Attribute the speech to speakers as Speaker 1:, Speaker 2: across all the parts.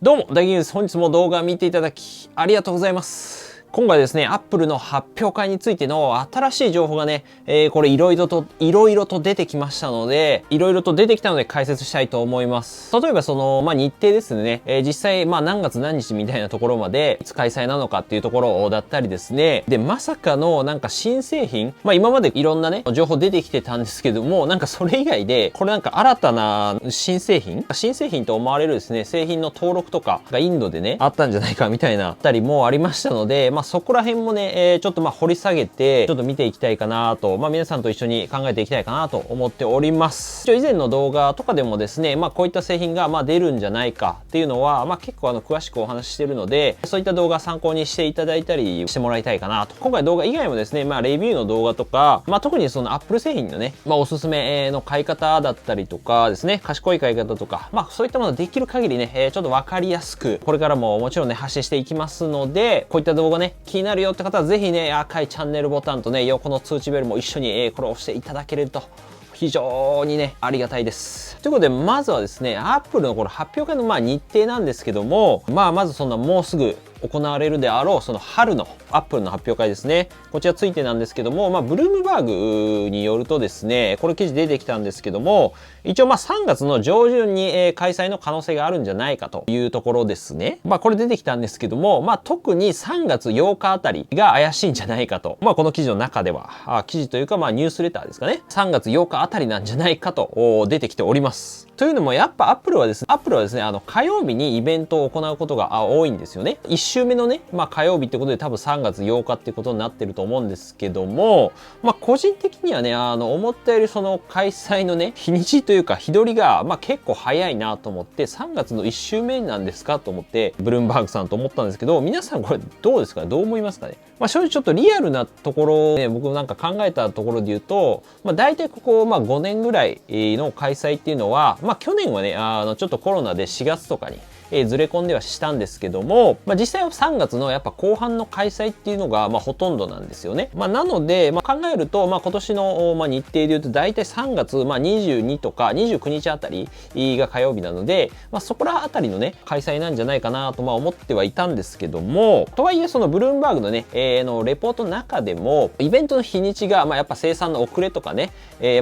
Speaker 1: どうも、大金です。本日も動画見ていただきありがとうございます。今回ですね、Apple の発表会についての新しい情報がね、これいろいろと出てきましたので、解説したいと思います。例えばその、日程ですね、実際、何月何日みたいなところまで、いつ開催なのかっていうところだったりですね、で、まさかのなんか新製品、今までいろんなね、情報出てきてたんですけども、なんかそれ以外で、これなんか新たな新製品と思われるですね、製品の登録とかがインドでね、あったんじゃないかみたいなあったりもありましたので、そこら辺もね、ちょっと掘り下げて、ちょっと見ていきたいかなと、皆さんと一緒に考えていきたいかなと思っております。以前の動画とかでもですね、こういった製品が出るんじゃないかっていうのは、結構詳しくお話ししてるので、そういった動画参考にしていただいたりしてもらいたいかなと。今回動画以外もですね、レビューの動画とか、特にその Apple 製品のね、おすすめの買い方だったりとかですね、賢い買い方とか、そういったものできる限りね、ちょっとわかりやすく、これからももちろんね、発信していきますので、こういった動画ね、気になるよって方はぜひね、赤いチャンネルボタンとね、横の通知ベルも一緒に、これを押していただけると、非常にね、ありがたいです。ということで、まずはですね、Apple のこの発表会の日程なんですけども、まずそんなもうすぐ行われるであろう、その春の Apple の発表会ですね。こちらついてなんですけども、ブルームバーグによるとですね、これ記事出てきたんですけども、一応3月の上旬に開催の可能性があるんじゃないかというところですね。これ出てきたんですけども、特に3月8日あたりが怪しいんじゃないかと。この記事の中では、記事というかニュースレターですかね。3月8日あたりなんじゃないかと出てきております。というのもやっぱ Apple はですね、火曜日にイベントを行うことが多いんですよね。1週目のね、火曜日ってことで多分3月8日ってことになってると思うんですけども、個人的にはね、思ったよりその開催のね、日にちというか日取りが、結構早いなと思って、3月の1週目なんですかと思って、ブルームバーグさんと思ったんですけど、皆さんこれどうですかね、どう思いますかね。正直ちょっとリアルなところね、僕なんか考えたところで言うと、大体ここ、5年ぐらいの開催っていうのは、去年はね、ちょっとコロナで4月とかに、ずれ込んではしたんですけども、実際は3月のやっぱ後半の開催っていうのが、ほとんどなんですよね。なので、考えると、今年の、日程で言うと大体3月、22とか29日あたりが火曜日なので、そこらあたりのね、開催なんじゃないかなと、思ってはいたんですけども、とはいえそのブルームバーグのね、レポートの中でも、イベントの日にちが、やっぱ生産の遅れとかね、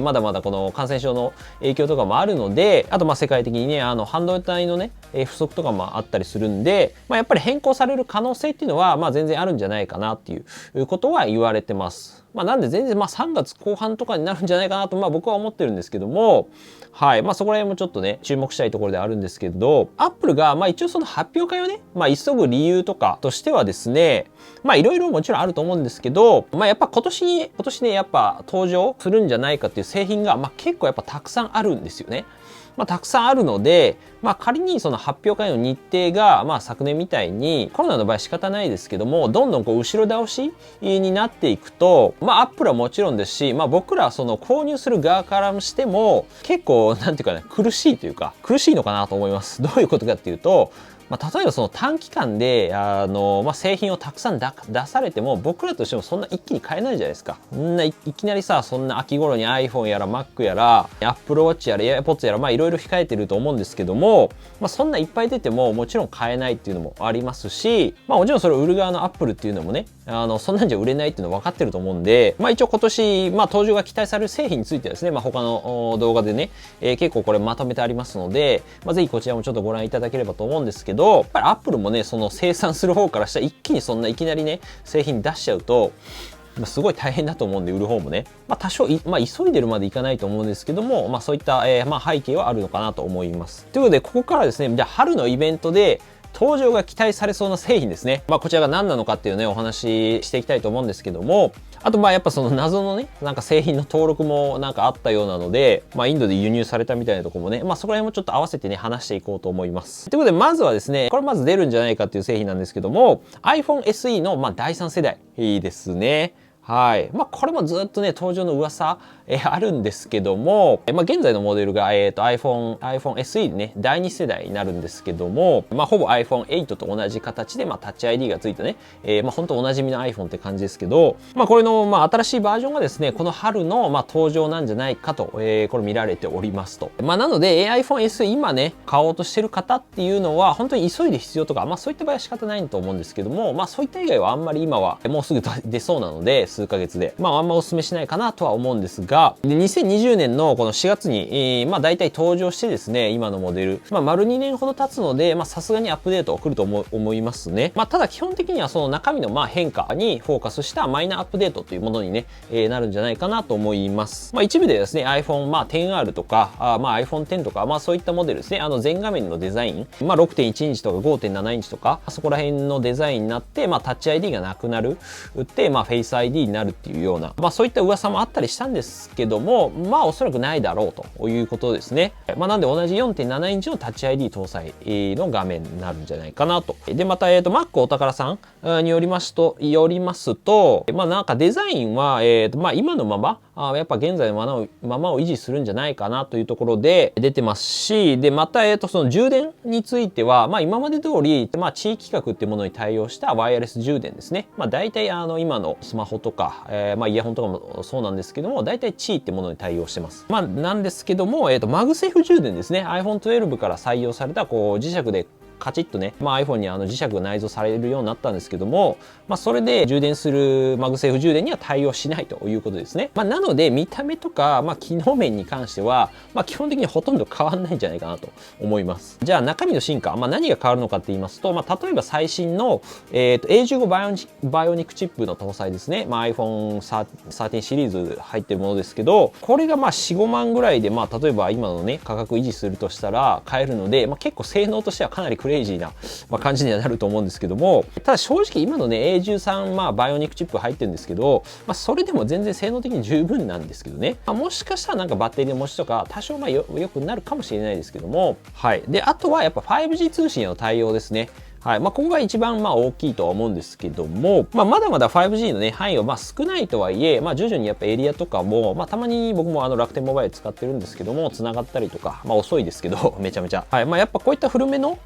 Speaker 1: まだまだこの感染症の影響とかもあるので、あと世界的にね、半導体のね、不足とかもあったりするんで、やっぱり変更される可能性っていうのは、全然あるんじゃないかなっていうことは言われてます。なんで全然3月後半とかになるんじゃないかなと僕は思ってるんですけども、はい、そこら辺もちょっとね注目したいところであるんですけど、アップルが一応その発表会をね急ぐ理由とかとしてはですね、いろいろもちろんあると思うんですけど、やっぱ今年ねやっぱ登場するんじゃないかっていう製品が結構やっぱたくさんあるんですよね。たくさんあるので、仮にその発表会の日程が、昨年みたいにコロナの場合仕方ないですけども、どんどんこう後ろ倒しになっていくと、アップルはもちろんですし、僕らその購入する側からしても結構なんていうかね、苦しいというか苦しいのかなと思います。どういうことかっていうと、例えばその短期間で製品をたくさん出されても、僕らとしてもそんな一気に買えないじゃないですか。いきなりさ、そんな秋頃に iPhone やら Mac やら Apple Watch やら AirPods やらいろいろ控えてると思うんですけども、そんないっぱい出てももちろん買えないっていうのもありますし、もちろんそれを売る側の Apple っていうのもね、そんなんじゃ売れないっていうの分かってると思うんで、一応今年登場が期待される製品についてはですね、他の動画でね、結構これまとめてありますので、ぜひこちらもちょっとご覧いただければと思うんですけど、やっぱりアップルもね、その生産する方からしたら一気にそんないきなりね製品出しちゃうとすごい大変だと思うんで、売る方もね、多少急いでるまでいかないと思うんですけども、そういった、背景はあるのかなと思います。ということで、ここからですね、じゃあ春のイベントで登場が期待されそうな製品ですね。こちらが何なのかっていうね、お話ししていきたいと思うんですけども、あとやっぱその謎のね、なんか製品の登録もなんかあったようなので、インドで輸入されたみたいなところもね、そこら辺もちょっと合わせてね、話していこうと思います。ということで、まずはですね、これまず出るんじゃないかっていう製品なんですけども、iPhone SE の第3世代ですね。はい。まあ、これもずっとね、登場の噂、あるんですけども、まあ、現在のモデルが、iPhone SE ね、第2世代になるんですけども、まあ、ほぼ iPhone8 と同じ形で、まあ、タッチ ID がついたね、まあ、本当おなじみの iPhone って感じですけど、まあ、これの、まあ、新しいバージョンがですね、この春の、まあ、登場なんじゃないかと、これ見られておりますと。まあ、なので、iPhone SE 今ね、買おうとしてる方っていうのは、本当に急いで必要とか、まあ、そういった場合は仕方ないと思うんですけども、まあ、そういった以外はあんまり今は、もうすぐ出そうなので、数ヶ月で、まあ、あんまお勧めしないかなとは思うんですが、で、2020年のこの4月に、まあ、大体登場してですね、今のモデル、まあ、丸2年ほど経つので、まあ、さすがにアップデート来ると思いますね。まあ、ただ基本的にはその中身のまあ変化にフォーカスしたマイナーアップデートというものにね、なるんじゃないかなと思います。まあ、一部でですね、iPhone、まあ、10R とか、まあ、iPhone X とか、まあ、そういったモデルですね、全画面のデザイン、まあ、6.1 インチとか 5.7 インチとか、そこら辺のデザインになって、まあ、タッチ ID がなくなる、まあ、フェイス ID になるっていうような、まあ、そういった噂もあったりしたんですけども、まあ、おそらくないだろうということですね。まあ、なんで同じ 4.7 インチのタッチ ID 搭載の画面になるんじゃないかなと。で、また、Mac お宝さんによりますと、まあ、なんかデザインは、まあ、今のまま、やっぱ現在のままを維持するんじゃないかなというところで出てますし、で、また、その充電については、まあ、今まで通り、まあ、地域規格っていうものに対応したワイヤレス充電ですね。まあ、大体、今のスマホとか、まあ、イヤホンとかもそうなんですけども、大体地位ってものに対応してます。まあ、なんですけども、マグセーフ充電ですね。iPhone 12から採用された、こう、磁石でカチッとね、まあ、iPhone に磁石が内蔵されるようになったんですけども、まあ、それで充電するマグセーフ充電には対応しないということですね。まあ、なので見た目とか、まあ、機能面に関しては、まあ、基本的にほとんど変わんないんじゃないかなと思います。じゃあ中身の進化、まあ、何が変わるのかって言いますと、まあ、例えば最新の、A15 バイオニックチップの搭載ですね。まあ、iPhone 13シリーズ入ってるものですけど、これがまあ4、5万ぐらいで、まあ、例えば今のね、価格維持するとしたら買えるので、まあ、結構性能としてはかなりクレイジーな、まあ、感じにはなると思うんですけども、ただ正直今のね A13、まあ、バイオニックチップ入ってるんですけど、まあ、それでも全然性能的に十分なんですけどね、まあ、もしかしたらなんかバッテリーの持ちとか多少まあよくなるかもしれないですけども、はい。で、あとはやっぱ 5G 通信への対応ですね。はい。まあ、ここが一番まあ大きいとは思うんですけども、まあ、まだまだ 5G のね、範囲はまあ少ないとはいえ、まあ、徐々にやっぱエリアとかも、まあ、たまに僕も楽天モバイル使ってるんですけども、繋がったりとか、まあ、遅いですけど、めちゃめちゃ。はい。まあ、やっぱこういった古めの、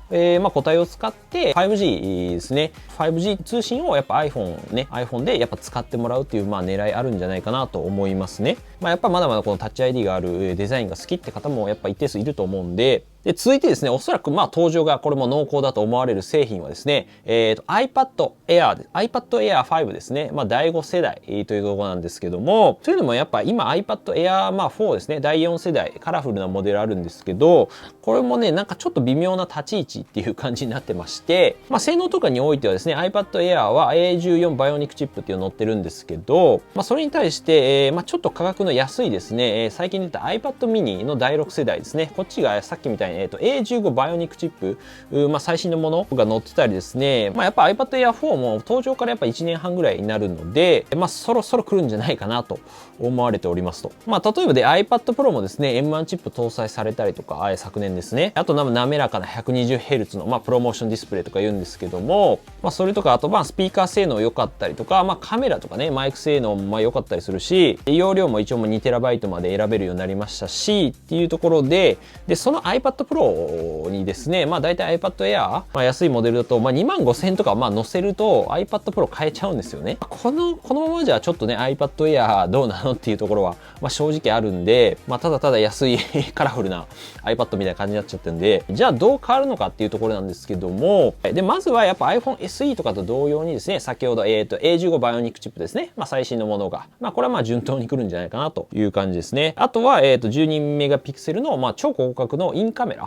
Speaker 1: まあ、個体を使って、5G ですね。5G 通信をやっぱ iPhone でやっぱ使ってもらうっていう、まあ、狙いあるんじゃないかなと思いますね。まあ、やっぱまだまだこのタッチ ID があるデザインが好きって方もやっぱ一定数いると思うんで、で、続いてですね、おそらくまあ登場がこれも濃厚だと思われる製品はですね、iPad Air 5ですね。まあ第5世代というところなんですけども、というのもやっぱ今 iPad Air、まあ、4ですね、第4世代カラフルなモデルあるんですけど、これもね、なんかちょっと微妙な立ち位置っていう感じになってまして、まあ性能とかにおいてはですね、iPad Air は A14 バイオニックチップっていうの乗ってるんですけど、まあそれに対して、まあちょっと価格の安いですね、最近出た iPad mini の第6世代ですね、こっちがさっきみたいにA15 バイオニックチップ、まあ、最新のものが載ってたりですね、まあ、やっぱ iPad Air 4も登場からやっぱ1年半ぐらいになるので、まあ、そろそろ来るんじゃないかなと思われておりますと。まあ、例えばで iPad Pro もですね、M1 チップ搭載されたりとか、昨年ですね。あと滑らかな 120Hz の、まあ、プロモーションディスプレイとか言うんですけども、まあ、それとか、あとまあ、スピーカー性能良かったりとか、まあ、カメラとかね、マイク性能もまあ良かったりするし、容量も一応もう 2TB まで選べるようになりましたし、っていうところで、その iPad Proにですね、まあ大体 iPad Air、まあ、安いモデルだと、まあ25,000円とかまあ載せると iPad Pro 買えちゃうんですよね。このままじゃちょっとね iPad Air どうなのっていうところは、まあ、正直あるんで、まあただただ安いカラフルな iPad みたいな感じになっちゃってるんで、じゃあどう変わるのかっていうところなんですけども、で、まずはやっぱ iPhone SE とかと同様にですね、先ほどA15 バイオニックチップですね、まあ最新のものが、まあこれはまあ順当に来るんじゃないかなという感じですね。あとは12メガピクセルのまあ超広角のインカメラ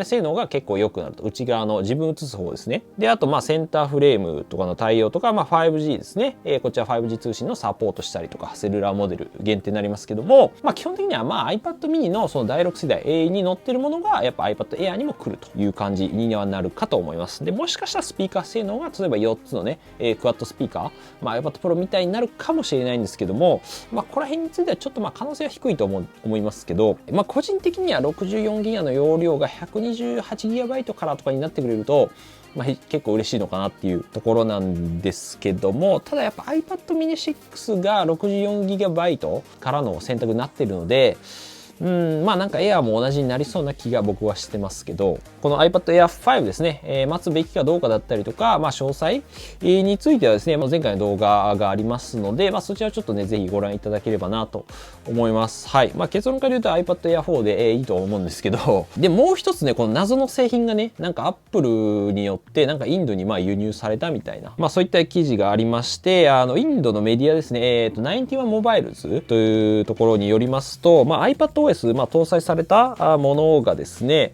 Speaker 1: 性能が結構良くなると。内側の自分映す方ですね。で、あとまあセンターフレームとかの対応とか、まあ 5G ですね。こちら 5G 通信のサポートしたりとか、セルラーモデル限定になりますけども、まあ基本的にはまあ iPad mini のその第6世代に乗ってるものがやっぱ iPad Air にも来るという感じにはなるかと思います。で、もしかしたらスピーカー性能が例えば4つのね、クワッドスピーカー、まあ iPad Pro みたいになるかもしれないんですけども、まあここら辺についてはちょっとまあ可能性は低いと思いますけど、まあ個人的には64ギガの容量が 128GB からとかになってくれると、結構嬉しいのかなっていうところなんですけども、ただやっぱ iPad mini 6が 64GB からの選択になっているので、なんか Air も同じになりそうな気が僕はしてますけど、この iPad Air 5ですね、待つべきかどうかだったりとか、詳細についてはですね、前回の動画がありますので、そちらちょっとね、ぜひご覧いただければなと思います。はい。結論から言うと iPad Air 4で、いいと思うんですけど、で、もう一つね、この謎の製品がね、なんか Apple によって、なんかインドに輸入されたみたいな、そういった記事がありまして、インドのメディアですね、91モバイルズというところによりますと、iPadOS、搭載されたものがですね、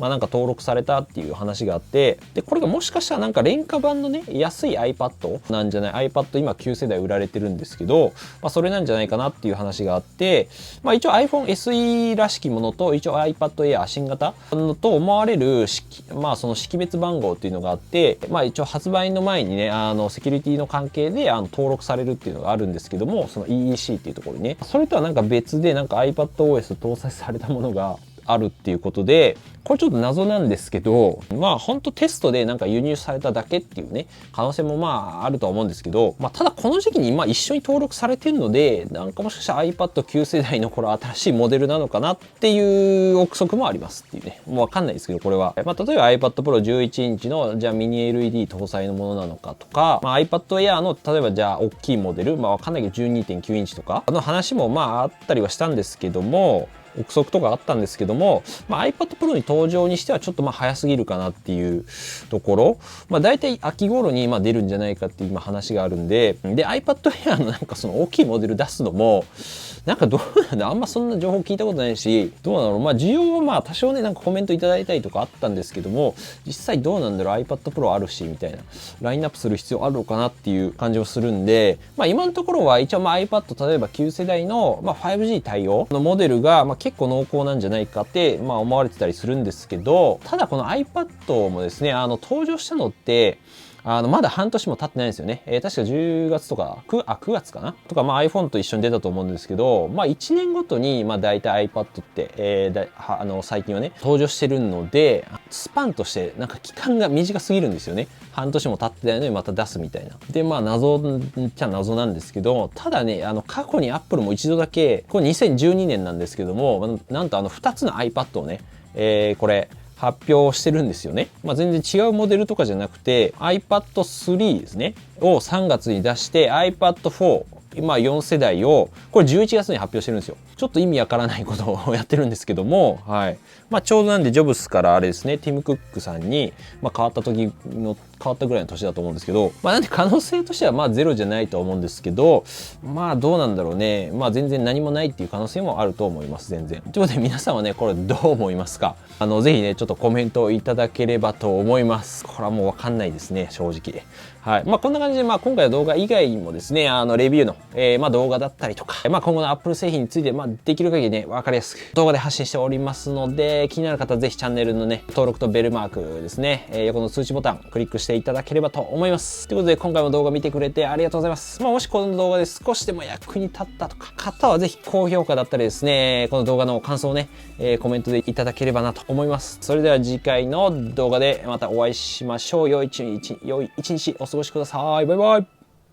Speaker 1: なんか登録されたっていう話があって、で、これがもしかしたらなんか廉価版のね、安い iPad なんじゃない ?iPad 今旧世代売られてるんですけど、それなんじゃないかなっていう話があって、一応 iPhone SE らしきものと、一応 iPad Air 新型のと思われるその識別番号っていうのがあって、一応発売の前にね、セキュリティの関係で登録されるっていうのがあるんですけども、その EEC っていうところにね、それとはなんか別でなんか iPadOS 搭載されたものがあるっていうことで、これちょっと謎なんですけど、本当テストでなんか輸入されただけっていうね、可能性もあるとは思うんですけど、ただこの時期に一緒に登録されてるので、なんかもしかしたら iPad 旧世代の新しいモデルなのかなっていう憶測もありますっていうね。もうわかんないですけど、これは。例えば iPad Pro 11インチのじゃあミニ LED 搭載のものなのかとか、iPad Air の例えばじゃあ大きいモデル、わかんないけど 12.9 インチとかの話もあったりはしたんですけども、憶測とかあったんですけども、iPad Pro に登場にしてはちょっと早すぎるかなっていうところ、だいたい秋頃に出るんじゃないかっていう今話があるんで、iPad Air のなんかその大きいモデル出すのも、なんかどうなんだ、あんまそんな情報聞いたことないし、どうなの、需要は多少ね、なんかコメントいただいたりとかあったんですけども、実際どうなんだろう、iPad Pro あるし、みたいな、ラインナップする必要あるのかなっていう感じもするんで、今のところは一応iPad、例えば旧世代の5G 対応のモデルが結構濃厚なんじゃないかって思われてたりするんですけど、ただこの iPad もですね、登場したのって、まだ半年も経ってないんですよね。確か10月とか、9月かなとか、iPhone と一緒に出たと思うんですけど、1年ごとに、大体 iPad って、最近はね、登場してるので、スパンとして、なんか期間が短すぎるんですよね。半年も経ってないのにまた出すみたいな。で、謎っちゃ謎なんですけど、ただね、過去に Apple も一度だけ、これ2012年なんですけども、なんと2つの iPad をね、これ、発表してるんですよね。全然違うモデルとかじゃなくて iPad 3ですねを3月に出して iPad 44世代をこれ11月に発表してるんですよ。ちょっと意味わからないことをやってるんですけども、はい。ちょうどなんでジョブスからあれですね、ティム・クックさんに変わったぐらいの年だと思うんですけど、なんで可能性としてはゼロじゃないと思うんですけど、どうなんだろうね。全然何もないっていう可能性もあると思います、全然。ということで皆さんはね、これどう思いますか？ぜひね、ちょっとコメントをいただければと思います。これはもうわかんないですね、正直。はい。こんな感じで、今回の動画以外にもですね、レビューの、動画だったりとか、今後の Apple 製品について、できる限りね、わかりやすく動画で発信しておりますので、気になる方はぜひチャンネルのね、登録とベルマークですね、横の通知ボタン、クリックしていただければと思います。ということで、今回も動画見てくれてありがとうございます。もしこの動画で少しでも役に立ったとか、方はぜひ高評価だったりですね、この動画の感想をね、コメントでいただければなと思います。それでは次回の動画でまたお会いしましょう。良い一日お過ごしください。バイバイ。